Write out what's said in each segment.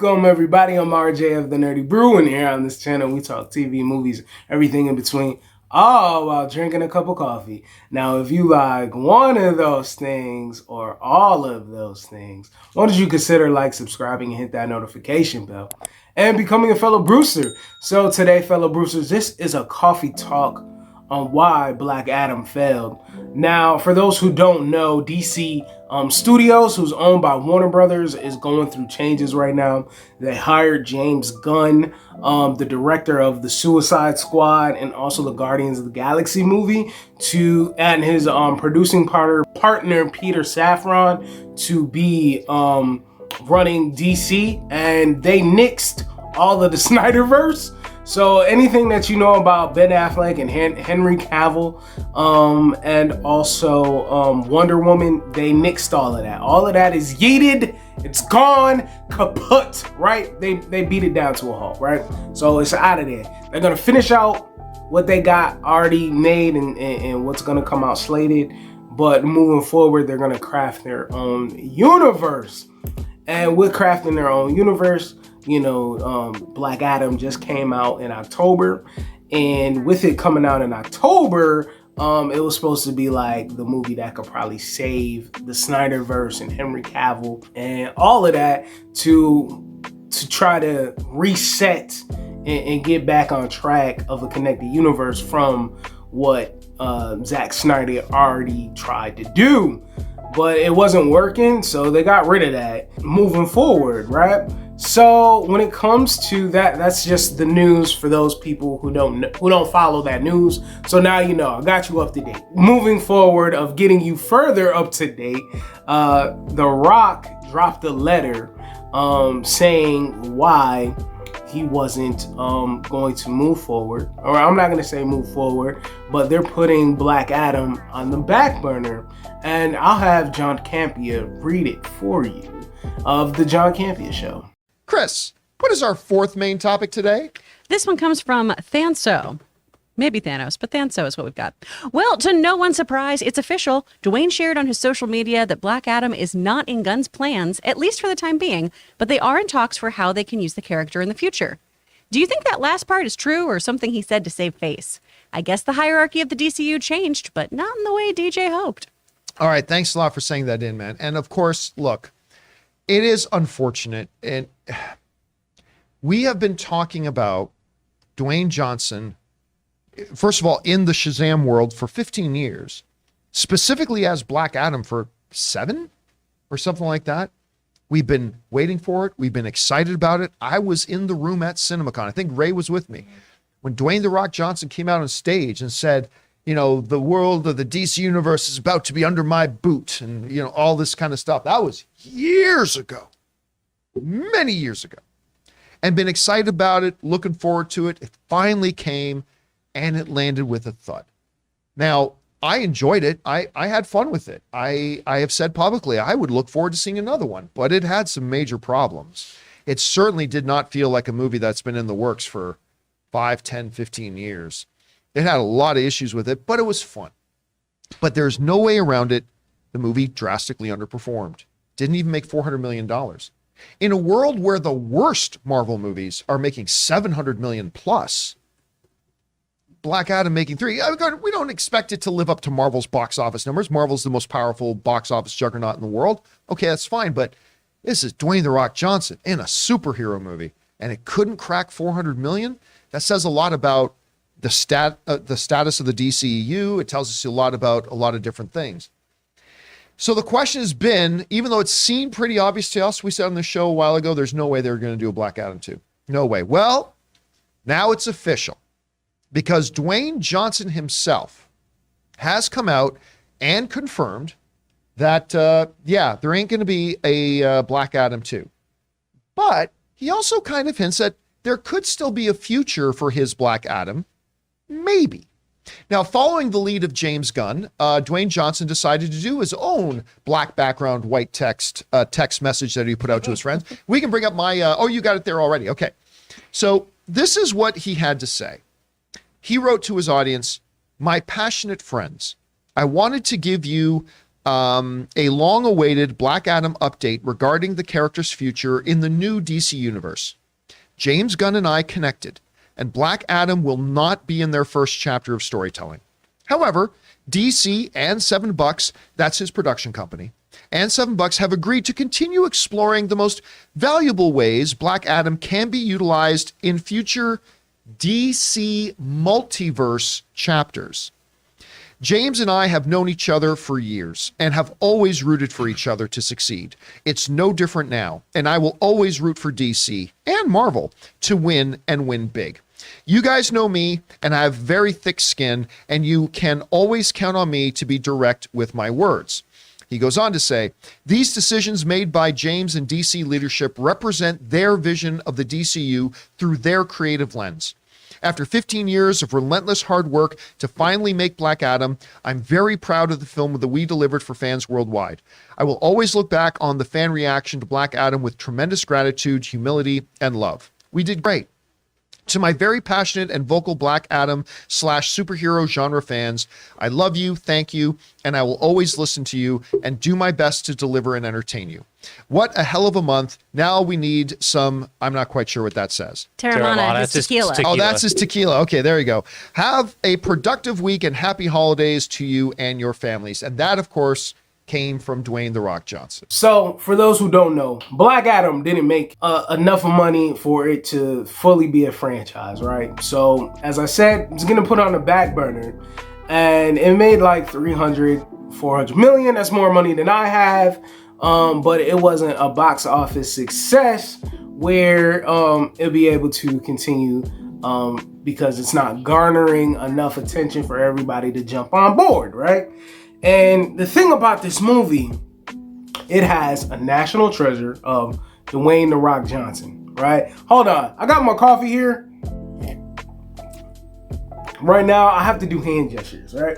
Welcome, everybody. I'm RJ of the Nerdy Brew, and here on this channel, we talk TV, movies, everything in between, all while drinking a cup of coffee. Now, if you like one of those things or all of those things, why don't you consider subscribing, and hit that notification bell, and becoming a fellow Brewster. So today, fellow Brewsters, this is a coffee talk on why Black Adam failed. Now, for those who don't know, DC Studios, who's owned by Warner Brothers, is going through changes right now. They hired James Gunn, the director of the Suicide Squad and also the Guardians of the Galaxy movie, and his producing partner Peter Safran to be running DC, and they nixed all of the Snyderverse. So anything that you know about Ben Affleck and Henry Cavill and also Wonder Woman, they nixed all of that. All of that is yeeted. It's gone, kaput, right? They beat it down to a halt, right? So it's out of there. They're going to finish out what they got already made and what's going to come out slated. But moving forward, they're going to craft their own universe. And with crafting their own universe, Black Adam just came out in October, and with it coming out in October, it was supposed to be like the movie that could probably save the Snyderverse and Henry Cavill and all of that to try to reset and get back on track of a connected universe from what Zack Snyder already tried to do. But it wasn't working, so they got rid of that. Moving forward, right? So when it comes to that, that's just the news for those people who don't follow that news. So now you know, I got you up to date. Moving forward of getting you further up to date, The Rock dropped a letter saying why he wasn't going to move forward. Or I'm not going to say move forward, but they're putting Black Adam on the back burner. And I'll have John Campea read it for you of the John Campea Show. Chris, what is our fourth main topic today? This one comes from Thanso. Maybe Thanos, but Thanso is what we've got. Well, to no one's surprise, it's official. Dwayne shared on his social media that Black Adam is not in Gunn's plans, at least for the time being, but they are in talks for how they can use the character in the future. Do you think that last part is true or something he said to save face? I guess the hierarchy of the DCU changed, but not in the way DJ hoped. All right, thanks a lot for saying that in, man. And of course, look, it is unfortunate. And we have been talking about Dwayne Johnson, first of all, in the Shazam world for 15 years, specifically as Black Adam for 7 or something like that. We've been waiting for it. We've been excited about it. I was in the room at CinemaCon. I think Ray was with me when Dwayne "The Rock" Johnson came out on stage and said, the world of the DC universe is about to be under my boot and, all this kind of stuff. That was years ago, many years ago, and been excited about it, looking forward to it. It finally came and it landed with a thud. Now, I enjoyed it. I had fun with it. I have said publicly, I would look forward to seeing another one, but it had some major problems. It certainly did not feel like a movie that's been in the works for 5, 10, 15 years. It had a lot of issues with it, but it was fun. But there's no way around it. The movie drastically underperformed. Didn't even make $400 million. In a world where the worst Marvel movies are making $700 million plus, Black Adam making 3, we don't expect it to live up to Marvel's box office numbers. Marvel's the most powerful box office juggernaut in the world. Okay, that's fine, but this is Dwayne "The Rock" Johnson in a superhero movie, and it couldn't crack $400 million. That says a lot about the status of the DCEU. It tells us a lot about a lot of different things. So the question has been, even though it seemed pretty obvious to us, we said on the show a while ago, there's no way they were going to do a Black Adam 2. No way. Well, now it's official, because Dwayne Johnson himself has come out and confirmed that, there ain't going to be a Black Adam 2. But he also kind of hints that there could still be a future for his Black Adam. Maybe. Now, following the lead of James Gunn, Dwayne Johnson decided to do his own black background, white text message that he put out to his friends. We can bring up my, you got it there already. Okay. So this is what he had to say. He wrote to his audience, "My passionate friends, I wanted to give you a long-awaited Black Adam update regarding the character's future in the new DC universe. James Gunn and I connected, and Black Adam will not be in their first chapter of storytelling. However, DC and $7, that's his production company, and $7 have agreed to continue exploring the most valuable ways Black Adam can be utilized in future DC multiverse chapters. James and I have known each other for years and have always rooted for each other to succeed. It's no different now, and I will always root for DC and Marvel to win and win big. You guys know me, and I have very thick skin, and you can always count on me to be direct with my words. He goes on to say, these decisions made by James and DC leadership represent their vision of the DCU through their creative lens. After 15 years of relentless hard work to finally make Black Adam, I'm very proud of the film that we delivered for fans worldwide. I will always look back on the fan reaction to Black Adam with tremendous gratitude, humility, and love. We did great. To my very passionate and vocal Black Adam / superhero genre fans, I love you, thank you, and I will always listen to you and do my best to deliver and entertain you. What a hell of a month. Now we need some, I'm not quite sure what that says. Terramana, his tequila. Oh, that's his tequila. Okay, there you go. Have a productive week and happy holidays to you and your families. And that, of course, came from Dwayne "The Rock" Johnson. So, for those who don't know, Black Adam didn't make enough money for it to fully be a franchise, right? So, as I said, it's going to put on the back burner. And it made like 300, 400 million. That's more money than I have. But it wasn't a box office success where it'll be able to continue because it's not garnering enough attention for everybody to jump on board, right? And the thing about this movie, it has a national treasure of Dwayne "The Rock" Johnson, right? Hold on. I got my coffee here. Right now, I have to do hand gestures, right?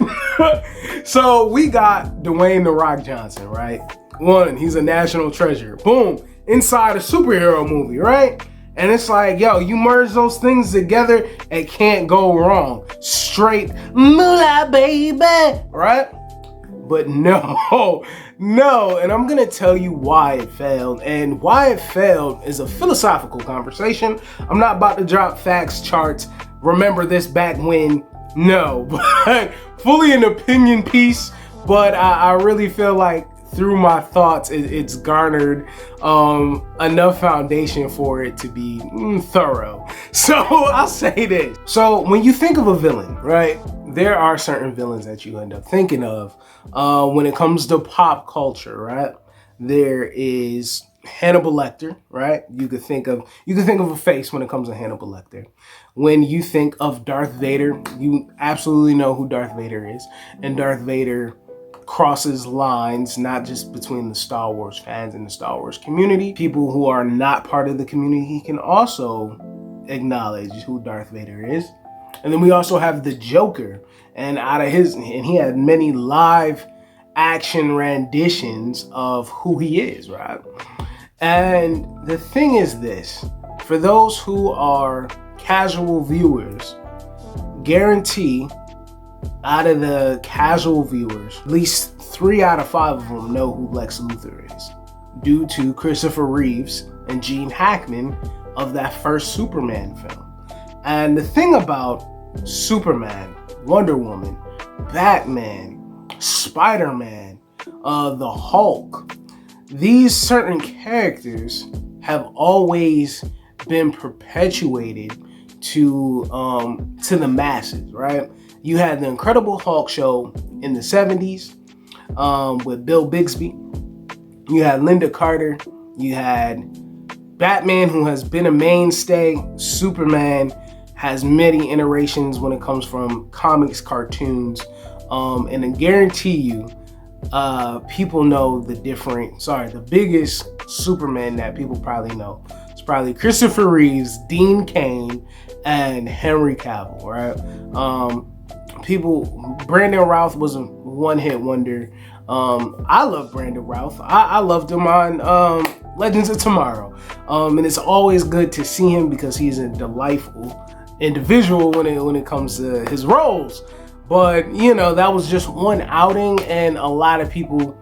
So we got Dwayne "The Rock" Johnson, right? One, he's a national treasure. Boom. Inside a superhero movie, right? And it's like, yo, you merge those things together, it can't go wrong. Straight moolah, baby, right? But no, and I'm gonna tell you why it failed. And why it failed is a philosophical conversation. I'm not about to drop facts, charts, remember this back when, no, but fully an opinion piece. But I really feel like through my thoughts, it's garnered enough foundation for it to be thorough. So I'll say this. So when you think of a villain, right, there are certain villains that you end up thinking of when it comes to pop culture, right? There is Hannibal Lecter, right? You could think of a face when it comes to Hannibal Lecter. When you think of Darth Vader, you absolutely know who Darth Vader is. And Darth Vader crosses lines, not just between the Star Wars fans and the Star Wars community. People who are not part of the community can also acknowledge who Darth Vader is. And then we also have the Joker, and he had many live action renditions of who he is, right? And the thing is this, for those who are casual viewers, guarantee out of the casual viewers, at least 3 out of 5 of them know who Lex Luthor is, due to Christopher Reeves and Gene Hackman of that first Superman film. And the thing about Superman, Wonder Woman, Batman, Spider-Man, the Hulk, these certain characters have always been perpetuated to the masses, right? You had the Incredible Hulk show in the 70s with Bill Bixby. You had Linda Carter. You had Batman, who has been a mainstay. Superman has many iterations when it comes from comics, cartoons. And I guarantee you, people know the biggest Superman that people probably know. It's probably Christopher Reeves, Dean Cain, and Henry Cavill, right? Brandon Routh was a one-hit wonder. I love Brandon Routh. I loved him on Legends of Tomorrow. And it's always good to see him because he's a delightful individual when it comes to his roles. But, you know, that was just one outing, and a lot of people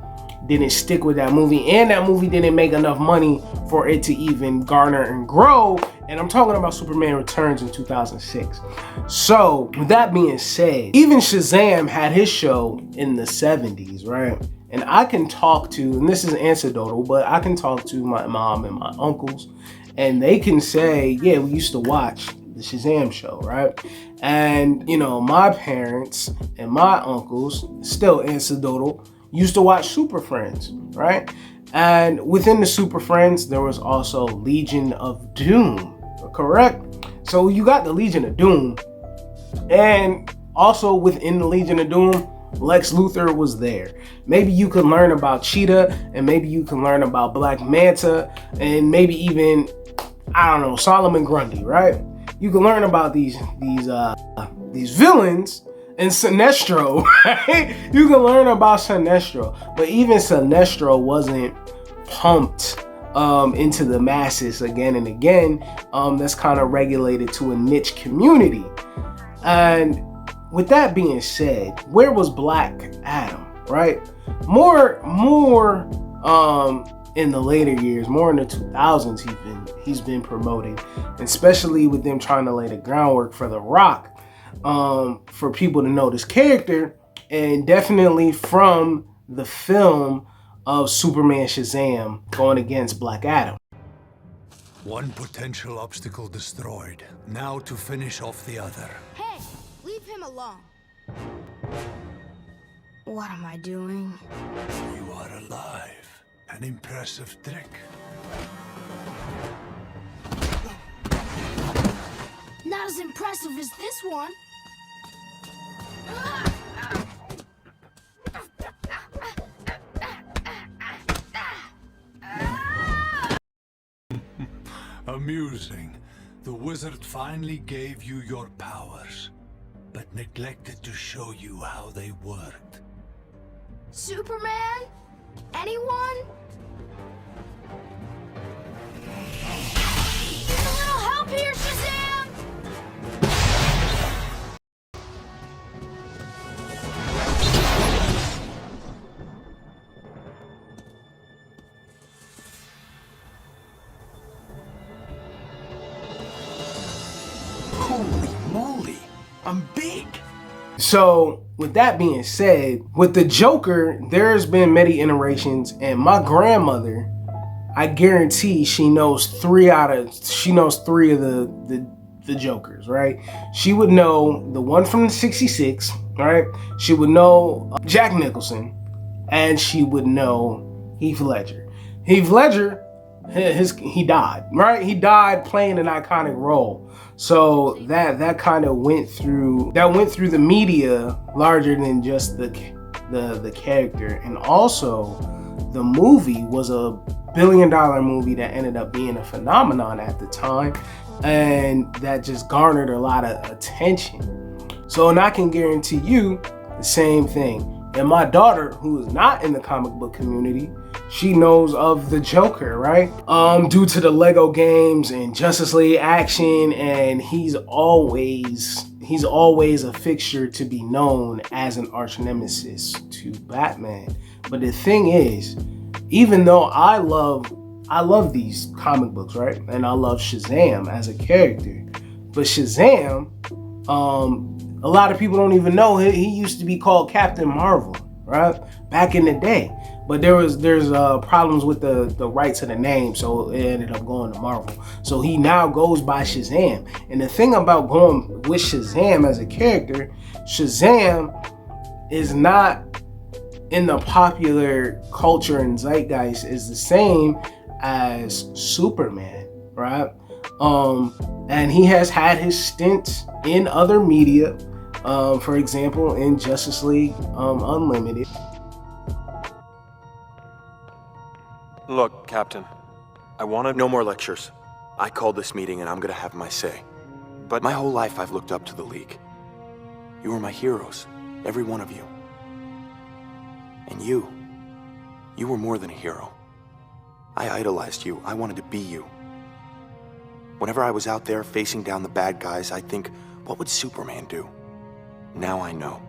didn't stick with that movie, and that movie didn't make enough money for it to even garner and grow. And I'm talking about Superman Returns in 2006. So with that being said, even Shazam had his show in the 70s, right? And I can talk to, and this is anecdotal, but I can talk to my mom and my uncles, and they can say, yeah, we used to watch the Shazam show, right? And, you know, my parents and my uncles, still anecdotal, used to watch Super Friends, right? And within the Super Friends, there was also Legion of Doom, correct? So you got the Legion of Doom, and also within the Legion of Doom, Lex Luthor was there. Maybe you could learn about Cheetah, and maybe you can learn about Black Manta, and maybe even, I don't know, Solomon Grundy, right? You can learn about these villains. And Sinestro, right? You can learn about Sinestro, but even Sinestro wasn't pumped into the masses again and again. That's kind of regulated to a niche community. And with that being said, where was Black Adam, right? More in the later years, more in the 2000s, he's been promoted, especially with them trying to lay the groundwork for The Rock. For people to know this character, and definitely from the film of Superman Shazam going against Black Adam. One potential obstacle destroyed. Now to finish off the other. Hey, leave him alone. What am I doing? You are alive. An impressive trick. Not as impressive as this one. Amusing. The wizard finally gave you your powers, but neglected to show you how they worked. Superman? Anyone? Need a little help here, Shazam! Holy moly, I'm big! So with that being said, with the Joker, there's been many iterations, and my grandmother, I guarantee she knows three of the Jokers, right? She would know the one from the 66, right? She would know Jack Nicholson, and she would know Heath Ledger. Heath Ledger, he died, right? He died playing an iconic role. So that kind of went through the media larger than just the character. And also the movie was a $1 billion movie that ended up being a phenomenon at the time, and that just garnered a lot of attention. So, and I can guarantee you the same thing. And my daughter, who is not in the comic book community, she knows of the Joker, right? Due to the Lego games and Justice League action, and he's always a fixture to be known as an arch nemesis to Batman. But the thing is, even though I love these comic books, right? And I love Shazam as a character, but Shazam, a lot of people don't even know he used to be called Captain Marvel, right? Back in the day. But there's problems with the rights of the name, so it ended up going to Marvel. So he now goes by Shazam. And the thing about going with Shazam as a character, Shazam is not in the popular culture and zeitgeist is the same as Superman, right? And he has had his stints in other media, for example, in Justice League Unlimited. Look, Captain, I want no more lectures. I called this meeting and I'm gonna have my say. But my whole life I've looked up to the League. You were my heroes, every one of you. And you were more than a hero. I idolized you. I wanted to be you. Whenever I was out there facing down the bad guys, I'd think, what would Superman do? Now I know.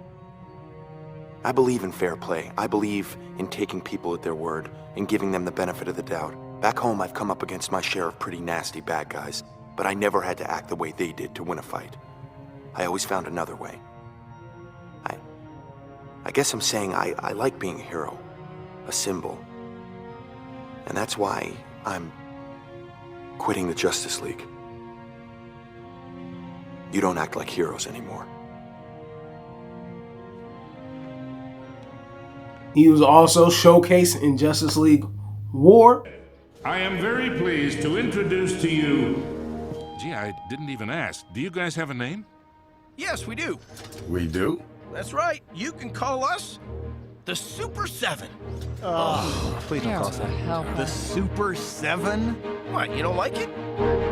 I believe in fair play. I believe in taking people at their word and giving them the benefit of the doubt. Back home, I've come up against my share of pretty nasty bad guys, but I never had to act the way they did to win a fight. I always found another way. I guess I'm saying I like being a hero, a symbol. And that's why I'm quitting the Justice League. You don't act like heroes anymore. He was also showcased in Justice League War. I am very pleased to introduce to you... Gee, I didn't even ask. Do you guys have a name? Yes, we do. We do? That's right. You can call us the Super 7. Please don't call us that. The Super 7? What, you don't like it?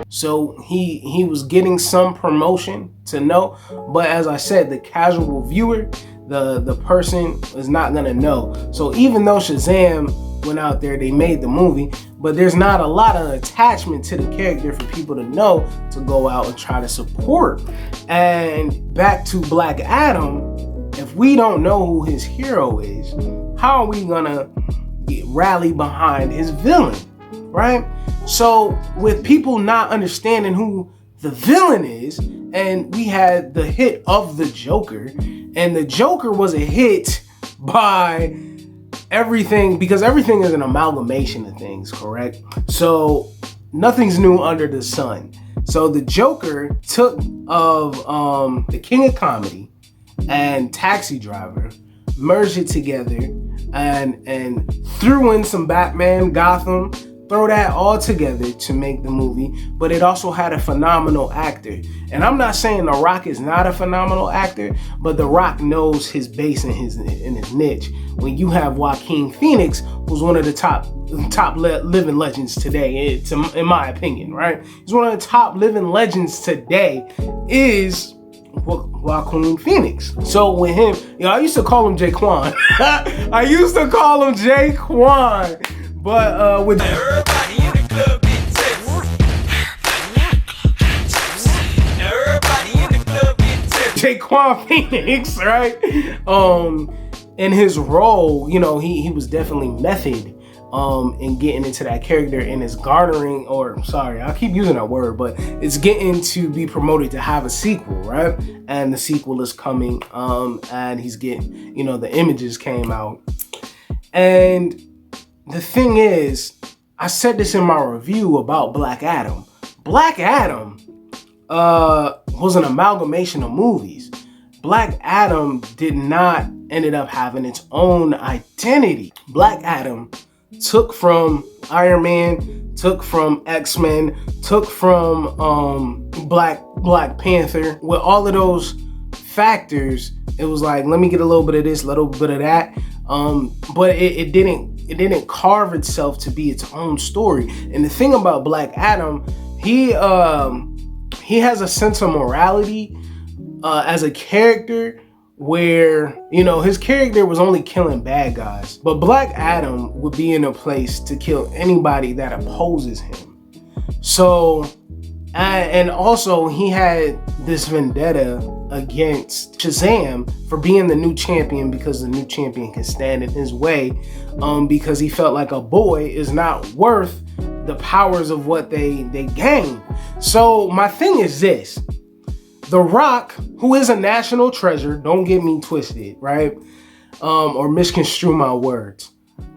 So he was getting some promotion to know, but as I said, the casual viewer, the person is not gonna know. So even though Shazam went out there, they made the movie, but there's not a lot of attachment to the character for people to know to go out and try to support. And back to Black Adam, if we don't know who his hero is, how are we gonna rally behind his villain, right? So with people not understanding who the villain is, and we had the hit of the Joker, and the Joker was a hit by everything, because everything is an amalgamation of things, correct? So nothing's new under the sun. So the Joker took of the King of Comedy and Taxi Driver, merged it together, and threw in some Batman, Gotham, throw that all together to make the movie. But it also had a phenomenal actor. And I'm not saying The Rock is not a phenomenal actor, but The Rock knows his base and his niche. When you have Joaquin Phoenix, who's one of the top living legends today, in my opinion, right? He's one of the top living legends today, is Joaquin Phoenix. So with him, I used to call him Jaquan. I used to call him Jaquan. But with everybody in the club get tips. Everybody in the club get tips. Jaquan Phoenix, right? In his role, he was definitely method in getting into that character, and is garnering, or sorry, I keep using that word, but it's getting to be promoted to have a sequel, right? And the sequel is coming, and he's getting, the images came out. And the thing is, I said this in my review about Black Adam. Black Adam was an amalgamation of movies. Black Adam did not ended up having its own identity. Black Adam took from Iron Man, took from X-Men, took from Black Panther. With all of those factors, it was like, let me get a little bit of this, a little bit of that. But it didn't carve itself to be its own story. And the thing about Black Adam, he has a sense of morality as a character, where his character was only killing bad guys, but Black Adam would be in a place to kill anybody that opposes him. So and also he had this vendetta against Shazam for being the new champion, because the new champion can stand in his way, because he felt like a boy is not worth the powers of what they gain. So my thing is this: The Rock, who is a national treasure, don't get me twisted, right? Or misconstrue my words.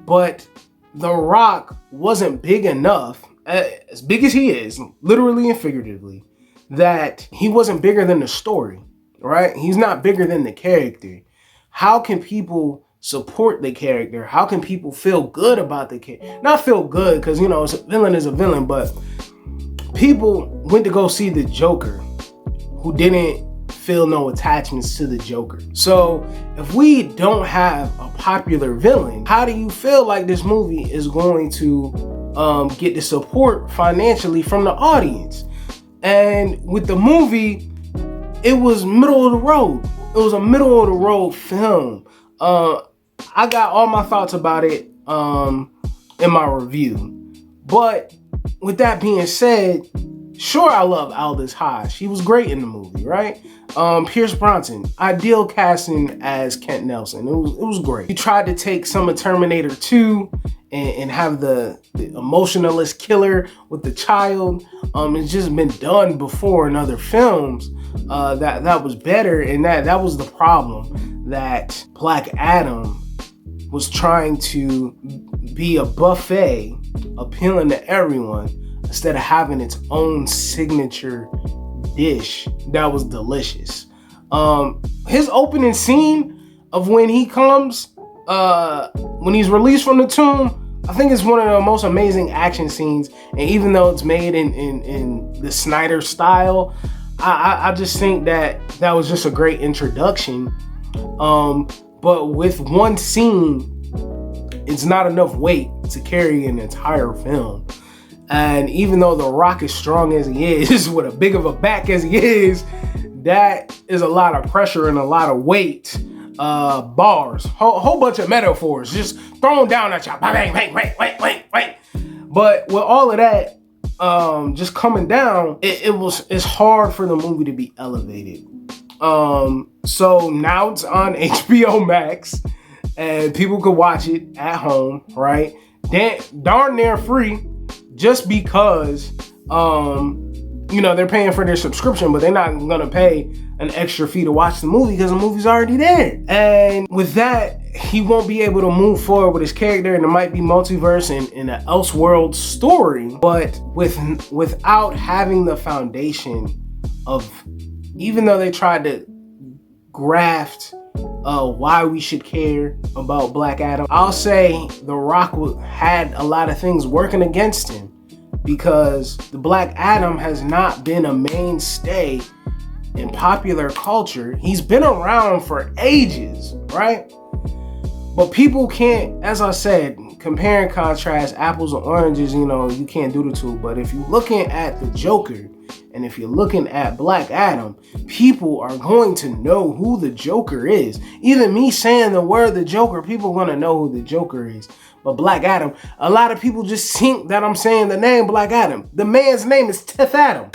But The Rock wasn't big enough, as big as he is, literally and figuratively, that he wasn't bigger than the story, right? He's not bigger than the character. How can people support the character? How can people feel good about the character? Not feel good, because, a villain is a villain, but people went to go see the Joker, who didn't feel no attachments to the Joker. So if we don't have a popular villain, how do you feel like this movie is going to get the support financially from the audience? And with the movie, it was middle of the road. It was a middle of the road film. I got all my thoughts about it in my review. But with that being said, Sure, I love Aldous High. She was great in the movie, right? Pierce Brosnan, ideal casting as Kent Nelson. It was great. He tried to take some of Terminator 2 and have the emotionalist killer with the child. It's just been done before in other films that was better, and that was the problem, that Black Adam was trying to be a buffet appealing to everyone instead of having its own signature dish that was delicious. His opening scene of when he comes, when he's released from the tomb, I think it's one of the most amazing action scenes. And even though it's made in the Snyder style, I just think that was just a great introduction. But with one scene, it's not enough weight to carry an entire film. And even though The Rock is strong as he is, with a big of a back as he is, that is a lot of pressure and a lot of weight. Bars, whole bunch of metaphors just thrown down at y'all. Bang, bang, bang, bang, bang, bang. But with all of that just coming down, it's hard for the movie to be elevated. So now it's on HBO Max, and people could watch it at home, right? Darn near free, just because they're paying for their subscription, but they're not gonna pay an extra fee to watch the movie because the movie's already there. And with that, he won't be able to move forward with his character, and there might be multiverse in an Elseworld story, but without having the foundation of, even though they tried to graft why we should care about Black Adam, I'll say The Rock had a lot of things working against him, because the Black Adam has not been a mainstay in popular culture. He's been around for ages, right? But people can't, as I said, compare and contrast apples and oranges. You can't do the two. But if you're looking at the Joker, and if you're looking at Black Adam, people are going to know who the Joker is. Even me saying the word the Joker, people are going to know who the Joker is. But Black Adam, a lot of people just think that I'm saying the name Black Adam. The man's name is Teth Adam.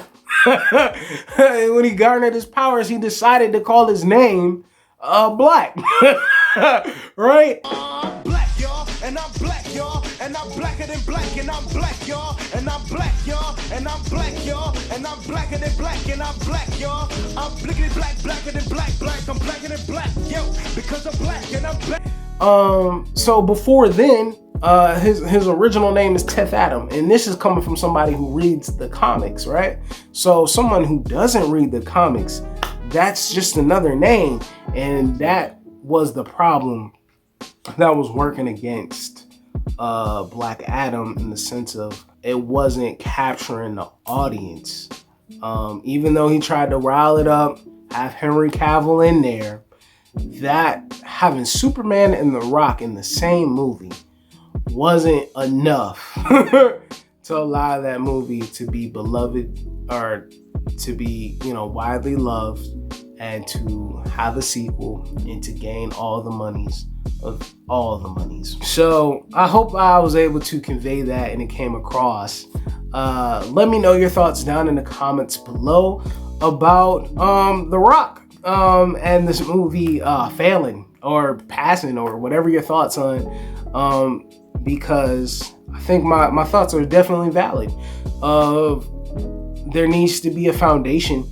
When he garnered his powers, he decided to call his name Black. Right? Black, y'all, and I'm black, y'all, and I'm blacker than black, and I'm black, y'all, and I'm black, y'all, and I'm black, y'all, and I'm blacker than black, and I'm black, y'all. I'm blickety black, blacker than black, I'm blacker than black, yo, because I'm black, and I'm black. So before then, his original name is Teth Adam, and this is coming from somebody who reads the comics, right? So someone who doesn't read the comics, that's just another name, and that was the problem that was working against Black Adam, in the sense of it wasn't capturing the audience. Even though he tried to rile it up, have Henry Cavill in there, that having Superman and The Rock in the same movie wasn't enough to allow that movie to be beloved, or to be, widely loved, and to have a sequel, and to gain all the monies. So I hope I was able to convey that and it came across. Let me know your thoughts down in the comments below about The Rock and this movie failing or passing, or whatever your thoughts on, because I think my thoughts are definitely valid. There needs to be a foundation.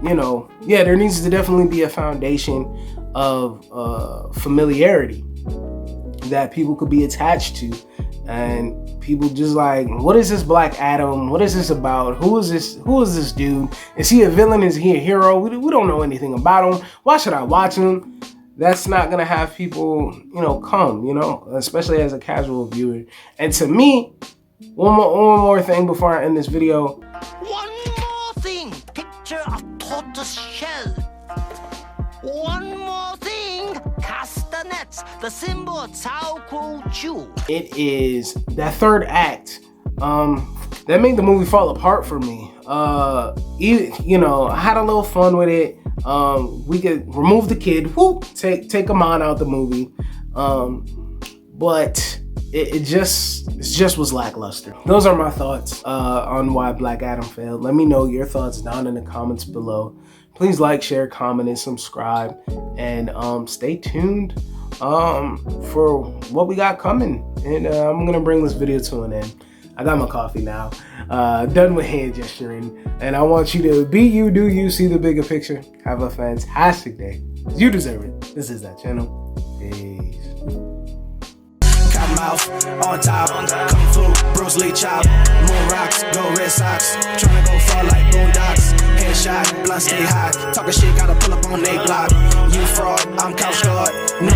There needs to definitely be a foundation of familiarity that people could be attached to, and people just like, what is this Black Adam? What is this about? Who is this dude? Is he a villain? Is he a hero? We don't know anything about him. Why should I watch him? That's not gonna have people, come, especially as a casual viewer. And to me, one more thing before I end this video. One more thing, picture of tortoise shell. One more thing, castanets, the symbol of Cao Ku Chu. It is that third act that made the movie fall apart for me. I had a little fun with it. We could remove the kid, take Amon out the movie, but it just was lackluster. Those are my thoughts on why Black Adam failed. Let me know your thoughts down in the comments below. Please like, share, comment, and subscribe, and stay tuned for what we got coming. And I'm gonna bring this video to an end. I got my coffee now, done with hand gesturing, and I want you to be you, do you, see the bigger picture. Have a fantastic day. You deserve it. This is that channel. Peace. Mouth on top, kung fu, Bruce Lee chop, moon rocks, go Red Sox, tryna go far like Boondocks, headshot, blunt stay hot, talking shit, gotta pull up on they block, you fraud, I'm couch guard, no